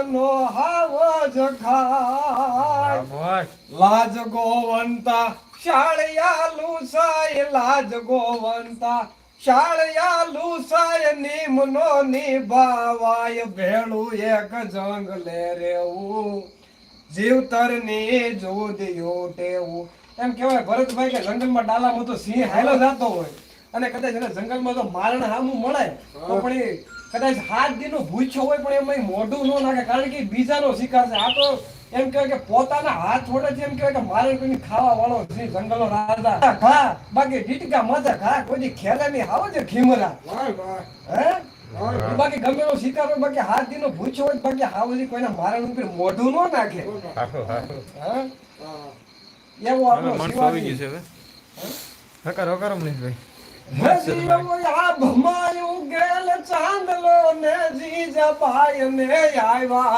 નો હાવો જખાય લાજ ગોવંતા શાળિયા લુસાય લાજ ગોવંતા શાળિયા લુસાય નિમનો નિભાવાય ભેળું એક જંગલે રેવું જીવતરની જોદિયો ટેવું એમ કહેવાય ભરતભાઈ કે જંગલમાં ડાલામાં તો સિંહ હાયલો જાતો હોય અને કદાચ એને જંગલમાં તો મારણ હામું મળે તો પણ એ કદાચ 7 દિનનો ભૂખ્યો હોય પણ એમાં મોઢું ન નાખે કારણ કે બીજાનો શિકાર છે આ તો એમ કહેવાય કે પોતાના હાથ વડે એમ કહેવાય કે મારણ કરીને ખાવા વાળો સિંહ જંગલનો રાજા ખા બાકી ડીટકા મજા ખા કોઈ ખેલે નહીં આવો છે ખીમરા હે બાકી ગમે એનો શિકાર હોય બાકી 7 દિનનો ભૂખ્યો હોય બાકી હાવજી કોઈના મારણ ઉપર મોઢું ન નાખે એવો આપણો શિવાજી છે હવે હકારો મનીષભાઈ આ ભમાયું ગેલ ચાંદલો ને જીજા ભાઈ ને આવ્યા